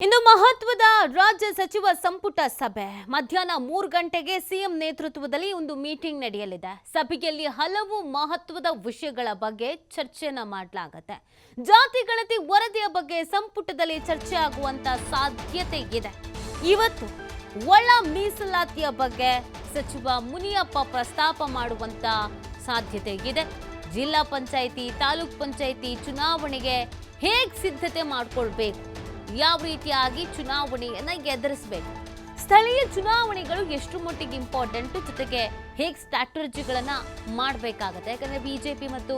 ಇಂದು ಮಹತ್ವದ ರಾಜ್ಯ ಸಚಿವ ಸಂಪುಟ ಸಭೆ ಮಧ್ಯಾಹ್ನ 3 ಗಂಟೆಗೆ ಸಿಎಂ ನೇತೃತ್ವದಲ್ಲಿ ಒಂದು ಮೀಟಿಂಗ್ ನಡೆಯಲಿದೆ. ಸಭೆಯಲ್ಲಿ ಹಲವು ಮಹತ್ವದ ವಿಷಯಗಳ ಬಗ್ಗೆ ಚರ್ಚೆಯನ್ನ ಮಾಡಲಾಗುತ್ತೆ. ಜಾತಿ ಗಣತಿ ವರದಿಯ ಬಗ್ಗೆ ಸಂಪುಟದಲ್ಲಿ ಚರ್ಚೆ ಆಗುವಂತ ಸಾಧ್ಯತೆ ಇದೆ. ಇವತ್ತು ಒಳ ಮೀಸಲಾತಿಯ ಬಗ್ಗೆ ಸಚಿವ ಮುನಿಯಪ್ಪ ಪ್ರಸ್ತಾಪ ಮಾಡುವಂತ ಸಾಧ್ಯತೆ ಇದೆ. ಜಿಲ್ಲಾ ಪಂಚಾಯಿತಿ, ತಾಲೂಕ್ ಪಂಚಾಯಿತಿ ಚುನಾವಣೆಗೆ ಹೇಗೆ ಸಿದ್ಧತೆ ಮಾಡಿಕೊಳ್ಳಬೇಕು, ಯಾವ ರೀತಿಯಾಗಿ ಚುನಾವಣೆಯನ್ನ ಎದುರಿಸಬೇಕು, ಸ್ಥಳೀಯ ಚುನಾವಣೆಗಳು ಎಷ್ಟು ಮಟ್ಟಿಗೆ ಇಂಪಾರ್ಟೆಂಟ್, ಜೊತೆಗೆ ಹೇಗೆ ಸ್ಟ್ರಾಟಜಿಗಳನ್ನ ಮಾಡಬೇಕಾಗುತ್ತೆ. ಯಾಕಂದ್ರೆ ಬಿಜೆಪಿ ಮತ್ತು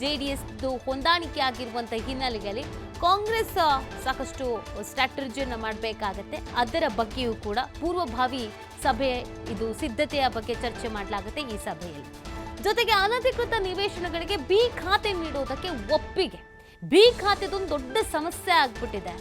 ಜೆಡಿಎಸ್ ಹೊಂದಾಣಿಕೆ ಆಗಿರುವಂತಹ ಹಿನ್ನೆಲೆಯಲ್ಲಿ ಕಾಂಗ್ರೆಸ್ ಸಾಕಷ್ಟು ಸ್ಟ್ರಾಟಜಿಯನ್ನ ಮಾಡಬೇಕಾಗತ್ತೆ. ಅದರ ಬಗ್ಗೆಯೂ ಕೂಡ ಪೂರ್ವಭಾವಿ ಸಭೆ, ಇದು ಸಿದ್ಧತೆಯ ಬಗ್ಗೆ ಚರ್ಚೆ ಮಾಡಲಾಗುತ್ತೆ ಈ ಸಭೆಯಲ್ಲಿ. ಜೊತೆಗೆ ಅನಧಿಕೃತ ನಿವೇಶನಗಳಿಗೆ ಬಿ ಖಾತೆ ನೀಡುವುದಕ್ಕೆ ಒಪ್ಪಿಗೆ. ಬಿ ಖಾತೆದೊಂದು ದೊಡ್ಡ ಸಮಸ್ಯೆ ಆಗ್ಬಿಟ್ಟಿದೆ.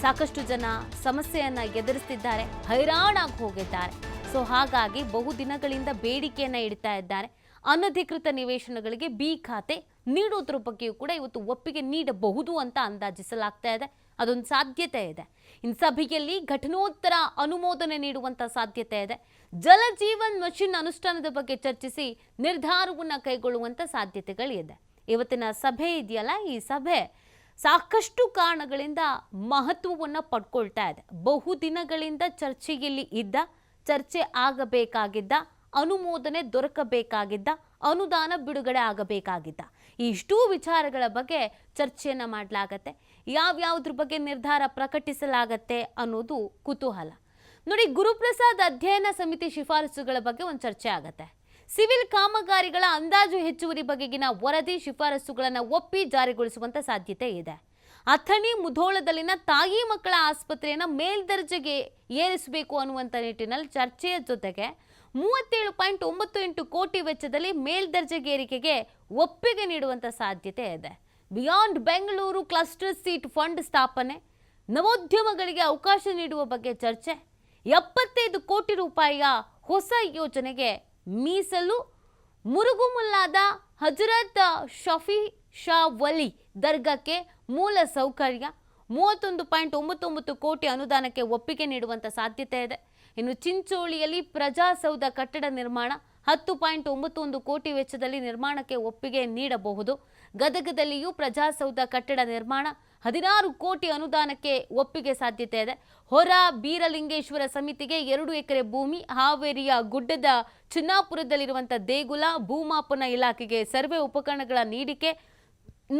ಸಾಕಷ್ಟು ಜನ ಸಮಸ್ಯೆಯನ್ನ ಎದುರಿಸ್ತಿದ್ದಾರೆ, ಹೈರಾಣಾಗಿ ಹೋಗಿದ್ದಾರೆ. ಸೊ ಹಾಗಾಗಿ ಬಹುದಿನಗಳಿಂದ ಬೇಡಿಕೆಯನ್ನ ಇಡ್ತಾ ಇದ್ದಾರೆ. ಅನಧಿಕೃತ ನಿವೇಶನಗಳಿಗೆ ಬಿ ಖಾತೆ ನೀಡೋದ್ರ ಬಗ್ಗೆಯೂ ಕೂಡ ಇವತ್ತು ಒಪ್ಪಿಗೆ ನೀಡಬಹುದು ಅಂತ ಅಂದಾಜಿಸಲಾಗ್ತಾ ಇದೆ. ಅದೊಂದು ಸಾಧ್ಯತೆ ಇದೆ. ಇನ್ನು ಸಭೆಯಲ್ಲಿ ಘಟನೋತ್ತರ ಅನುಮೋದನೆ ನೀಡುವಂತ ಸಾಧ್ಯತೆ ಇದೆ. ಜಲಜೀವನ್ ಮಿಷನ್ ಅನುಷ್ಠಾನದ ಬಗ್ಗೆ ಚರ್ಚಿಸಿ ನಿರ್ಧಾರವನ್ನ ಕೈಗೊಳ್ಳುವಂತ ಸಾಧ್ಯತೆಗಳಿದೆ. ಇವತ್ತಿನ ಸಭೆ ಇದೆಯಲ್ಲ, ಈ ಸಭೆ ಸಾಕಷ್ಟು ಕಾರಣಗಳಿಂದ ಮಹತ್ವವನ್ನು ಪಡ್ಕೊಳ್ತಾ ಇದೆ. ಬಹುದಿನಗಳಿಂದ ಚರ್ಚೆಯಲ್ಲಿ ಇದ್ದ, ಚರ್ಚೆ ಆಗಬೇಕಾಗಿದ್ದ, ಅನುಮೋದನೆ ದೊರಕಬೇಕಾಗಿದ್ದ, ಅನುದಾನ ಬಿಡುಗಡೆ ಆಗಬೇಕಾಗಿದ್ದ ಇಷ್ಟೂ ವಿಚಾರಗಳ ಬಗ್ಗೆ ಚರ್ಚೆಯನ್ನ ಮಾಡಲಾಗತ್ತೆ. ಯಾವ್ಯಾವ್ದ್ರ ಬಗ್ಗೆ ನಿರ್ಧಾರ ಪ್ರಕಟಿಸಲಾಗತ್ತೆ ಅನ್ನೋದು ಕುತೂಹಲ. ನೋಡಿ, ಗುರುಪ್ರಸಾದ್ ಅಧ್ಯಯನ ಸಮಿತಿ ಶಿಫಾರಸುಗಳ ಬಗ್ಗೆ ಒಂದು ಚರ್ಚೆ ಆಗತ್ತೆ. ಸಿವಿಲ್ ಕಾಮಗಾರಿಗಳ ಅಂದಾಜು ಹೆಚ್ಚುವರಿ ಬಗೆಗಿನ ವರದಿ ಶಿಫಾರಸುಗಳನ್ನು ಒಪ್ಪಿ ಜಾರಿಗೊಳಿಸುವಂತ ಸಾಧ್ಯತೆ ಇದೆ. ಅಥಣಿ ಮುಧೋಳದಲ್ಲಿನ ತಾಯಿ ಮಕ್ಕಳ ಆಸ್ಪತ್ರೆಯನ್ನು ಮೇಲ್ದರ್ಜೆಗೆ ಏರಿಸಬೇಕು ಅನ್ನುವಂಥ ನಿಟ್ಟಿನಲ್ಲಿ ಚರ್ಚೆಯ ಜೊತೆಗೆ 37.98 ಕೋಟಿ ವೆಚ್ಚದಲ್ಲಿ ಮೇಲ್ದರ್ಜೆಗೇರಿಕೆಗೆ ಒಪ್ಪಿಗೆ ನೀಡುವಂಥ ಸಾಧ್ಯತೆ ಇದೆ. Beyond Bengaluru cluster seat fund ಸ್ಥಾಪನೆ, ನವೋದ್ಯಮಗಳಿಗೆ ಅವಕಾಶ ನೀಡುವ ಬಗ್ಗೆ ಚರ್ಚೆ, 75 ಕೋಟಿ ರೂಪಾಯಿಯ ಹೊಸ ಯೋಜನೆಗೆ ಮೀಸಲು, ಮುರುಗುಮುಲ್ಲಾದ ಹಜರತ್ ಶಫಿ ಶಾ ವಲಿ ದರ್ಗಾಕ್ಕೆ ಮೂಲ ಸೌಕರ್ಯ, 31.99 ಕೋಟಿ ಅನುದಾನಕ್ಕೆ ಒಪ್ಪಿಗೆ ನೀಡುವಂಥ ಸಾಧ್ಯತೆ ಇದೆ. ಇನ್ನು ಚಿಂಚೋಳಿಯಲ್ಲಿ ಪ್ರಜಾಸೌಧ ಕಟ್ಟಡ ನಿರ್ಮಾಣ 10.91 ಕೋಟಿ ವೆಚ್ಚದಲ್ಲಿ ನಿರ್ಮಾಣಕ್ಕೆ ಒಪ್ಪಿಗೆ ನೀಡಬಹುದು. ಗದಗದಲ್ಲಿಯೂ ಪ್ರಜಾಸೌಧ ಕಟ್ಟಡ ನಿರ್ಮಾಣ 16 ಕೋಟಿ ಅನುದಾನಕ್ಕೆ ಒಪ್ಪಿಗೆ ಸಾಧ್ಯತೆ ಇದೆ. ಹೊರ ಬೀರಲಿಂಗೇಶ್ವರ ಸಮಿತಿಗೆ 2 ಎಕರೆ ಭೂಮಿ, ಹಾವೇರಿಯ ಗುಡ್ಡದ ಚಿನ್ನಾಪುರದಲ್ಲಿರುವಂಥ ದೇಗುಲ ಭೂಮಾಪನ ಇಲಾಖೆಗೆ ಸರ್ವೆ ಉಪಕರಣಗಳ ನೀಡಿಕೆ,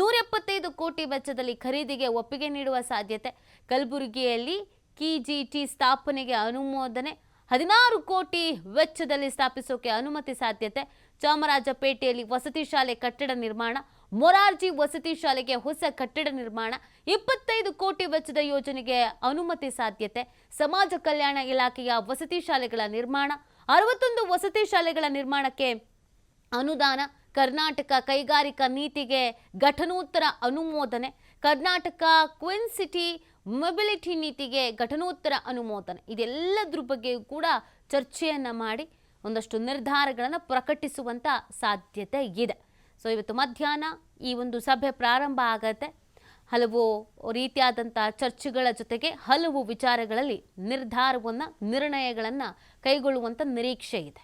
175 ಕೋಟಿ ವೆಚ್ಚದಲ್ಲಿ ಖರೀದಿಗೆ ಒಪ್ಪಿಗೆ ನೀಡುವ ಸಾಧ್ಯತೆ. ಕಲಬುರಗಿಯಲ್ಲಿ ಕೆಜಿಟಿ ಸ್ಥಾಪನೆಗೆ ಅನುಮೋದನೆ, 16 ಕೋಟಿ ವೆಚ್ಚದಲ್ಲಿ ಸ್ಥಾಪಿಸೋಕೆ ಅನುಮತಿ ಸಾಧ್ಯತೆ. ಚಾಮರಾಜಪೇಟೆಯಲ್ಲಿ ವಸತಿ ಶಾಲೆ ಕಟ್ಟಡ ನಿರ್ಮಾಣ, ಮೊರಾರ್ಜಿ ವಸತಿ ಶಾಲೆಗೆ ಹೊಸ ಕಟ್ಟಡ ನಿರ್ಮಾಣ, 25 ಕೋಟಿ ವೆಚ್ಚದ ಯೋಜನೆಗೆ ಅನುಮತಿ ಸಾಧ್ಯತೆ. ಸಮಾಜ ಕಲ್ಯಾಣ ಇಲಾಖೆಯ ವಸತಿ ಶಾಲೆಗಳ ನಿರ್ಮಾಣ, 61 ವಸತಿ ಶಾಲೆಗಳ ನಿರ್ಮಾಣಕ್ಕೆ ಅನುದಾನ. ಕರ್ನಾಟಕ ಕೈಗಾರಿಕಾ ನೀತಿಗೆ ಘಟನೋತ್ತರ ಅನುಮೋದನೆ, ಕರ್ನಾಟಕ ಕ್ವಿನ್ ಸಿಟಿ ಮೊಬಿಲಿಟಿ ನೀತಿಗೆ ಘಟನೋತ್ತರ ಅನುಮೋದನೆ. ಇದೆಲ್ಲದ್ರ ಬಗ್ಗೆಯೂ ಕೂಡ ಚರ್ಚೆಯನ್ನ ಮಾಡಿ ಒಂದಷ್ಟು ನಿರ್ಧಾರಗಳನ್ನು ಪ್ರಕಟಿಸುವಂತ ಸಾಧ್ಯತೆ ಇದೆ. ಸೊ ಇವತ್ತು ಮಧ್ಯಾಹ್ನ ಈ ಒಂದು ಸಭೆ ಪ್ರಾರಂಭ ಆಗತ್ತೆ. ಹಲವು ರೀತಿಯಾದಂಥ ಚರ್ಚೆಗಳ ಜೊತೆಗೆ ಹಲವು ವಿಚಾರಗಳಲ್ಲಿ ನಿರ್ಧಾರವನ್ನು, ನಿರ್ಣಯಗಳನ್ನು ಕೈಗೊಳ್ಳುವಂಥ ನಿರೀಕ್ಷೆ ಇದೆ.